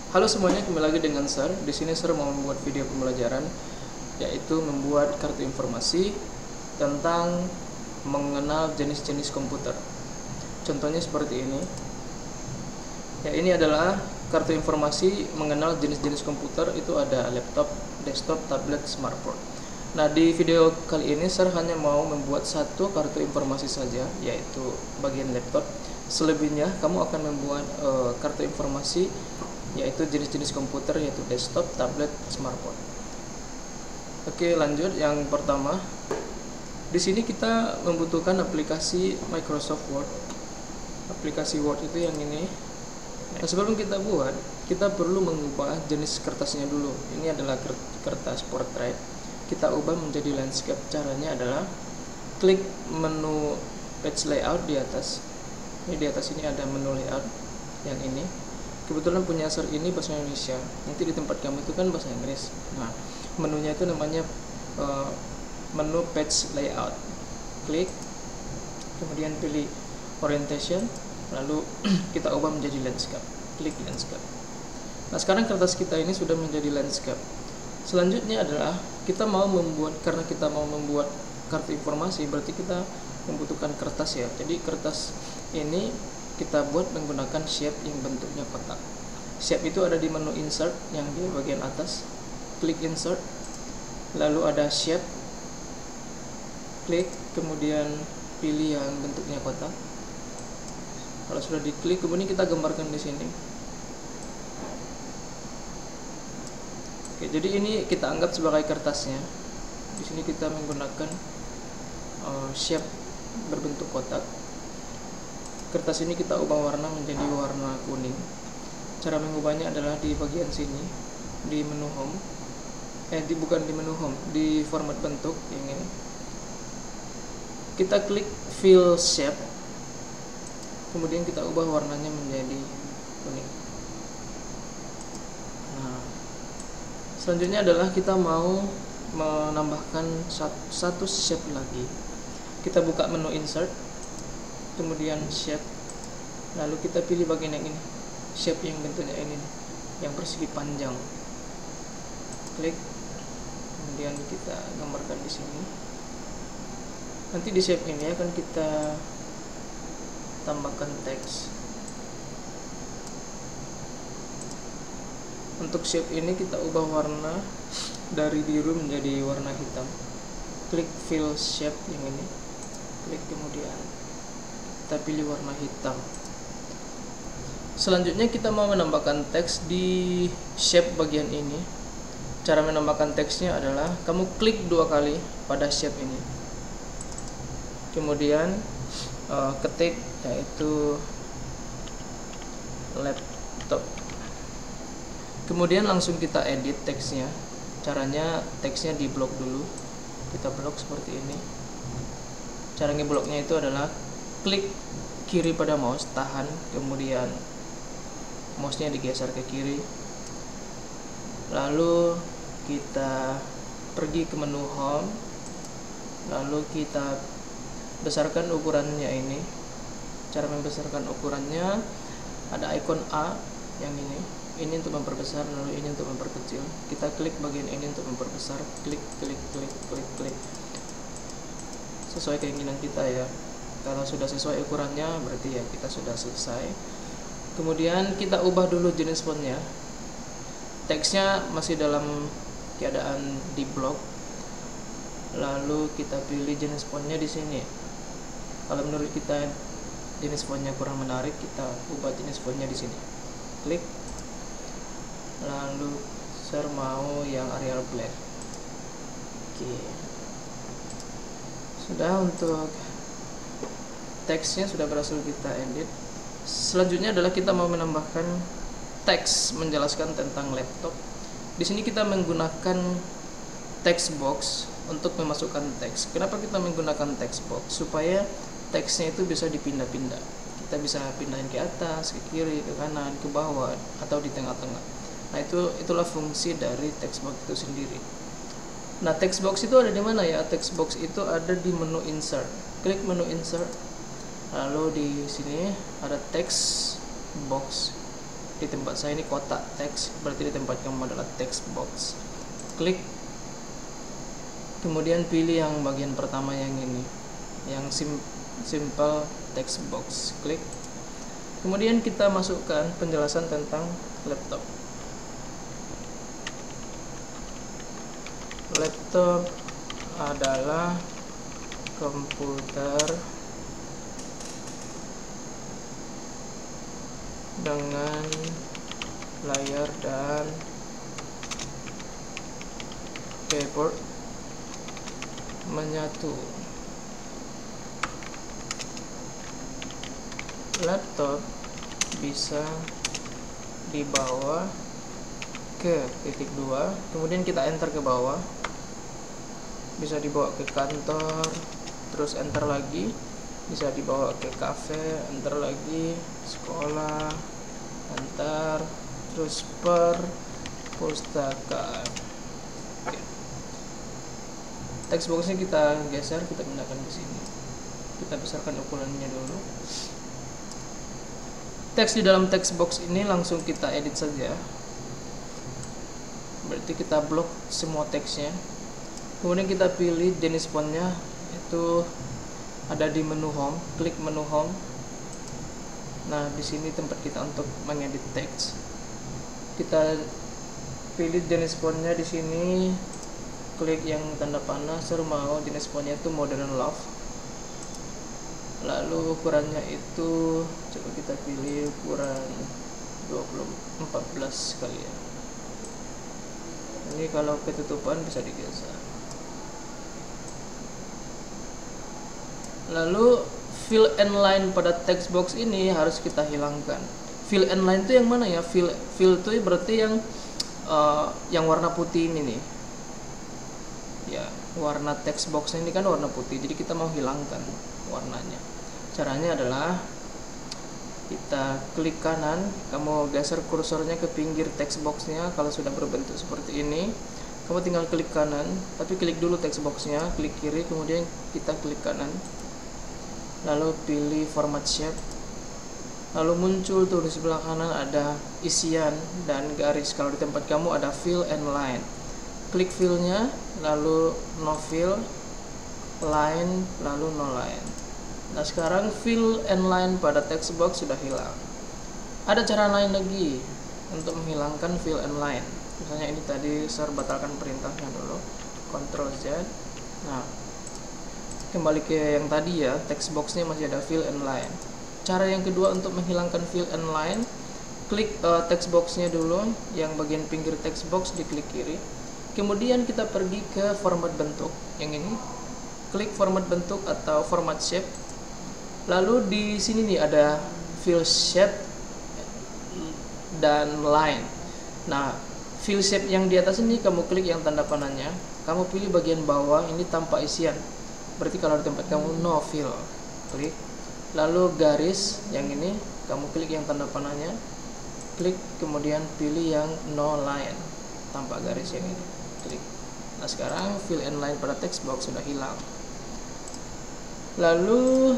Halo semuanya, kembali lagi dengan Sir. Di sini Sir mau membuat video pembelajaran, yaitu membuat kartu informasi tentang mengenal jenis-jenis komputer. Contohnya seperti ini. Ya, ini adalah kartu informasi mengenal jenis-jenis komputer. Itu ada laptop, desktop, tablet, smartphone. Nah, di video kali ini Sir hanya mau membuat satu kartu informasi saja, yaitu bagian laptop. Selebihnya kamu akan membuat kartu informasi yaitu jenis-jenis komputer, yaitu desktop, tablet, smartphone. Oke, lanjut. Yang pertama, di sini kita membutuhkan aplikasi Microsoft Word. Aplikasi Word itu yang ini. Nah, sebelum kita buat, kita perlu mengubah jenis kertasnya dulu. Ini adalah kertas portrait. Kita ubah menjadi landscape. Caranya adalah klik menu page layout di atas. Ini di atas ini ada menu layout yang ini. Kebetulan punya Sir ini bahasa Indonesia. Nanti di tempat kamu itu kan bahasa Inggris. Nah, menunya itu namanya menu page layout. Klik, kemudian pilih orientation, lalu kita ubah menjadi landscape. Klik landscape. Nah, sekarang kertas kita ini sudah menjadi landscape. Selanjutnya adalah karena kita mau membuat kartu informasi, berarti kita membutuhkan kertas ya. Jadi kertas ini kita buat menggunakan shape yang bentuknya kotak. Shape itu ada di menu insert yang di bagian atas. Klik insert, lalu ada shape, klik, kemudian pilih yang bentuknya kotak. Kalau sudah diklik, kemudian kita gambarkan di sini. Oke, jadi ini kita anggap sebagai kertasnya. Di sini kita menggunakan shape berbentuk kotak. Kertas ini kita ubah warna menjadi warna kuning. Cara mengubahnya adalah di bagian sini, di menu home. Bukan di menu home, di format bentuk yang ini. Kita klik fill shape, kemudian kita ubah warnanya menjadi kuning. Nah, selanjutnya adalah kita mau menambahkan satu shape lagi. Kita buka menu insert, kemudian shape, lalu kita pilih bagian yang ini, shape yang bentuknya ini, yang persegi panjang. Klik, kemudian kita gambarkan di sini. Nanti di shape ini akan kita tambahkan teks. Untuk shape ini kita ubah warna dari biru menjadi warna hitam. Klik fill shape yang ini, klik, kemudian kita pilih warna hitam. Selanjutnya kita mau menambahkan teks di shape bagian ini. Cara menambahkan teksnya adalah kamu klik 2 kali pada shape ini, kemudian ketik yaitu laptop, kemudian langsung kita edit teksnya. Caranya teksnya di blok dulu, kita blok seperti ini. Cara ngebloknya itu adalah klik kiri pada mouse, tahan, kemudian mouse-nya digeser ke kiri, lalu kita pergi ke menu home, lalu kita besarkan ukurannya ini. Cara membesarkan ukurannya ada ikon A yang ini untuk memperbesar, lalu ini untuk memperkecil. Kita klik bagian ini untuk memperbesar, klik, klik, klik, klik, klik, sesuai keinginan kita ya. Kalau sudah sesuai ukurannya, berarti ya kita sudah selesai. Kemudian kita ubah dulu jenis fontnya. Teksnya masih dalam keadaan di blok. Lalu kita pilih jenis fontnya di sini. Kalau menurut kita jenis fontnya kurang menarik, kita ubah jenis fontnya di sini. Klik. Lalu Sir mau yang Arial Black. Oke. Sudah, untuk teksnya sudah berhasil kita edit. Selanjutnya adalah kita mau menambahkan teks menjelaskan tentang laptop. Di sini kita menggunakan text box untuk memasukkan teks. Kenapa kita menggunakan text box? Supaya teksnya itu bisa dipindah-pindah. Kita bisa pindahin ke atas, ke kiri, ke kanan, ke bawah, atau di tengah-tengah. Nah, itulah fungsi dari text box itu sendiri. Nah, text box itu ada di mana ya? Text box itu ada di menu insert. Klik menu insert. Lalu di sini ada text box. Di tempat saya ini kotak teks, berarti di tempat kamu adalah text box. Klik, kemudian pilih yang bagian pertama yang ini, yang simple text box. Klik, kemudian kita masukkan penjelasan tentang laptop. Laptop adalah komputer dengan layar dan keyboard menyatu. Laptop bisa dibawa ke titik 2, kemudian kita enter ke bawah. Bisa dibawa ke kantor, terus enter lagi. Bisa dibawa ke cafe, enter lagi, sekolah, antar, terus perpustakaan. Oke. Text boxnya kita geser, kita pindahkan ke sini. Kita besarkan ukurannya dulu. Teks di dalam text box ini langsung kita edit saja. Berarti kita blok semua teksnya. Kemudian kita pilih jenis fontnya, itu ada di menu home, klik menu home. Nah, di sini tempat kita untuk mengedit teks. Kita pilih jenis fontnya di sini, klik yang tanda panah, mau jenis fontnya itu modern love. Lalu ukurannya itu coba kita pilih ukuran 14 kali ya. Ini kalau ketutupan bisa digeser. Lalu fill and line pada text box ini harus kita hilangkan. Fill and line itu yang mana ya? Fill itu berarti yang warna putih ini nih. Ya, warna text box ini kan warna putih. Jadi kita mau hilangkan warnanya. Caranya adalah kita klik kanan, kamu geser kursornya ke pinggir text boxnya. Kalau sudah berbentuk seperti ini, kamu tinggal klik kanan, tapi klik dulu text boxnya, klik kiri, kemudian kita klik kanan. Lalu pilih format shape, lalu muncul tuh di sebelah kanan ada isian dan garis. Kalau di tempat kamu ada fill and line, klik fillnya, lalu no fill, line, lalu no line. Nah, sekarang fill and line pada text box sudah hilang. Ada cara lain lagi untuk menghilangkan fill and line. Misalnya ini tadi saya batalkan perintahnya dulu, Ctrl Z. Nah, kembali ke yang tadi ya, text boxnya masih ada fill and line. Cara yang kedua untuk menghilangkan fill and line, klik text boxnya dulu, yang bagian pinggir text box diklik kiri. Kemudian kita pergi ke format bentuk, yang ini, klik format bentuk atau format shape. Lalu di sini nih ada fill shape dan line. Nah, fill shape yang di atas ini kamu klik yang tanda panahnya, kamu pilih bagian bawah ini tanpa isian. Berarti kalau di tempat kamu no fill, klik. Lalu garis yang ini kamu klik yang tanda panahnya, klik, kemudian pilih yang no line tanpa garis yang ini, klik. Nah, sekarang fill and line pada text box sudah hilang. Lalu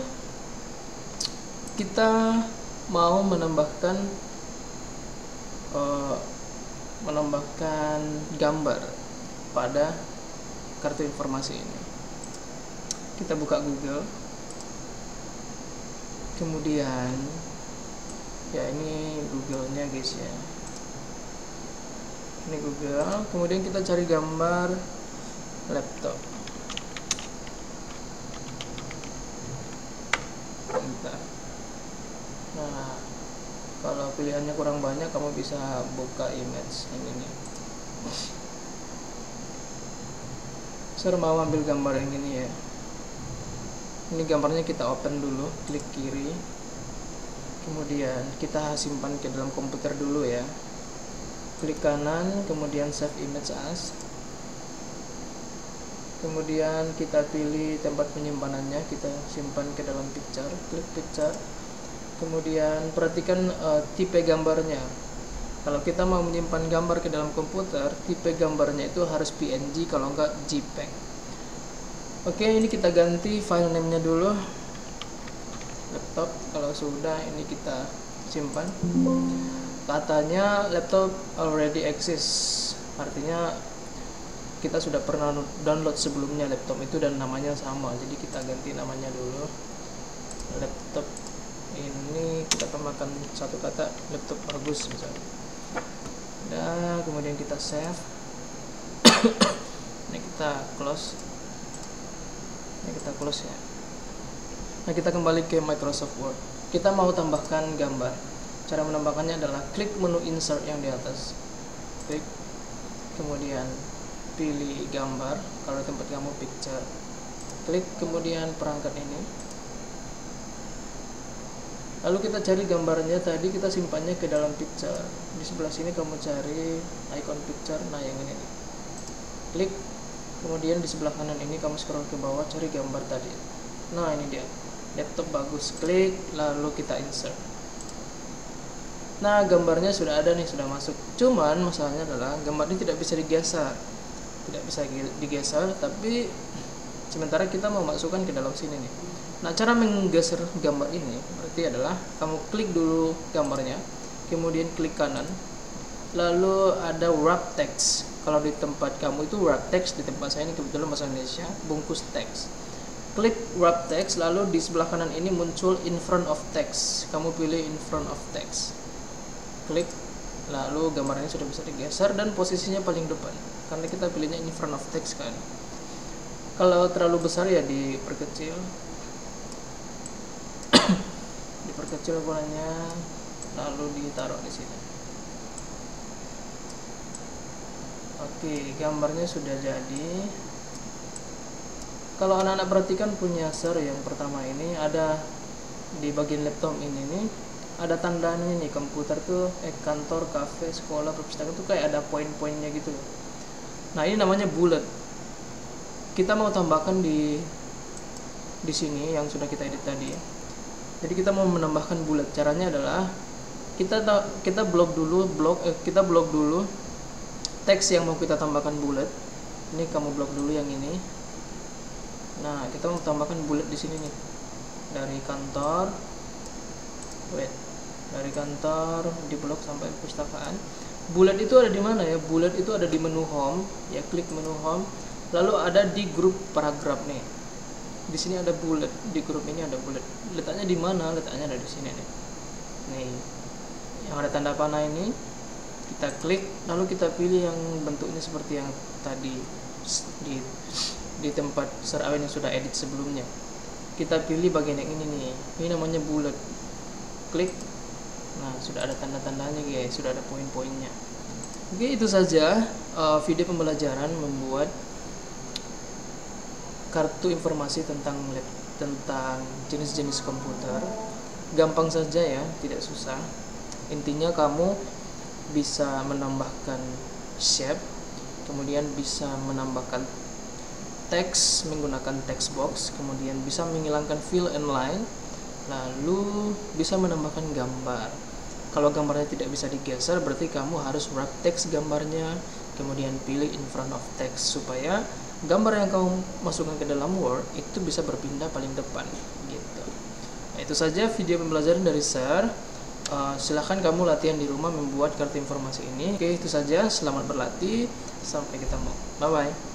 kita mau menambahkan gambar pada kartu informasi ini. Kita buka Google, kemudian ya ini Google-nya guys ya, ini Google, kemudian kita cari gambar laptop. Bentar. Nah, kalau pilihannya kurang banyak, kamu bisa buka image yang ini. Saya mau ambil gambar yang ini ya. Ini gambarnya kita open dulu, klik kiri. Kemudian kita simpan ke dalam komputer dulu ya. Klik kanan, kemudian save image as. Kemudian kita pilih tempat penyimpanannya, kita simpan ke dalam picture, klik picture. Kemudian perhatikan tipe gambarnya. Kalau kita mau menyimpan gambar ke dalam komputer, tipe gambarnya itu harus PNG, kalau enggak JPEG. Oke, ini kita ganti file name-nya dulu, laptop. Kalau sudah, ini kita simpan. katanya laptop already exists, artinya kita sudah pernah download sebelumnya laptop itu dan namanya sama, jadi kita ganti namanya dulu. Laptop ini kita tambahkan satu kata, laptop bagus misalnya. Dan kemudian kita save. Ini kita close. Ya. Nah, kita kembali ke Microsoft Word. Kita mau tambahkan gambar. Cara menambahkannya adalah klik menu insert yang di atas. Klik, kemudian pilih gambar. Kalau tempat kamu picture, klik kemudian perangkat ini. Lalu kita cari gambarnya, tadi kita simpannya ke dalam picture. Di sebelah sini kamu cari icon picture, nah yang ini. Klik, kemudian di sebelah kanan ini kamu scroll ke bawah, cari gambar tadi. Nah ini dia, laptop bagus. Klik, lalu kita insert. Nah gambarnya sudah ada nih, sudah masuk. Cuman masalahnya adalah gambar ini tidak bisa digeser. Tapi sementara kita mau masukkan ke dalam sini nih. Nah, cara menggeser gambar ini berarti adalah kamu klik dulu gambarnya, kemudian klik kanan, lalu ada wrap text. Kalau di tempat kamu itu wrap text, di tempat saya ini kebetulan bahasa Indonesia, bungkus teks. Klik wrap text, lalu di sebelah kanan ini muncul in front of text. Kamu pilih in front of text. Klik, lalu gambarnya sudah bisa digeser dan posisinya paling depan. Karena kita pilihnya in front of text kan. Kalau terlalu besar ya diperkecil. Diperkecil ukurannya, lalu ditaruh di sini. Oke, gambarnya sudah jadi. Kalau anak-anak perhatikan punya ser yang pertama ini ada di bagian laptop ini nih, ada tandanya nih, komputer tuh kantor, kafe, sekolah, perpustakaan tuh kayak ada poin-poinnya gitu. Nah, ini namanya bullet. Kita mau tambahkan di sini yang sudah kita edit tadi. Jadi kita mau menambahkan bullet. Caranya adalah kita blok dulu teks yang mau kita tambahkan bullet. Ini kamu blok dulu yang ini. Nah, kita mau tambahkan bullet di sini nih. Dari kantor di blok sampai perpustakaan. Bullet itu ada di mana ya? Bullet itu ada di menu home. Ya, klik menu home. Lalu ada di grup paragraf nih. Di sini ada bullet, di grup ini ada bullet. Letaknya di mana? Letaknya ada di sini nih. Nih, yang ada tanda panah ini kita klik, lalu kita pilih yang bentuknya seperti yang tadi di tempat Sir Awen yang sudah edit sebelumnya. Kita pilih bagian yang ini nih. Ini namanya bullet. Klik. Nah, sudah ada tanda-tandanya guys, sudah ada poin-poinnya. Oke, itu saja video pembelajaran membuat kartu informasi tentang jenis-jenis komputer. Gampang saja ya, tidak susah. Intinya kamu bisa menambahkan shape, kemudian bisa menambahkan teks menggunakan text box, kemudian bisa menghilangkan fill and line, lalu bisa menambahkan gambar. Kalau gambarnya tidak bisa digeser, berarti kamu harus wrap text gambarnya, kemudian pilih in front of text supaya gambar yang kamu masukkan ke dalam Word itu bisa berpindah paling depan gitu. Nah, itu saja video pembelajaran dari Sir. Silahkan kamu latihan di rumah membuat kartu informasi ini. Oke, itu saja. Selamat berlatih. Sampai ketemu. Bye bye.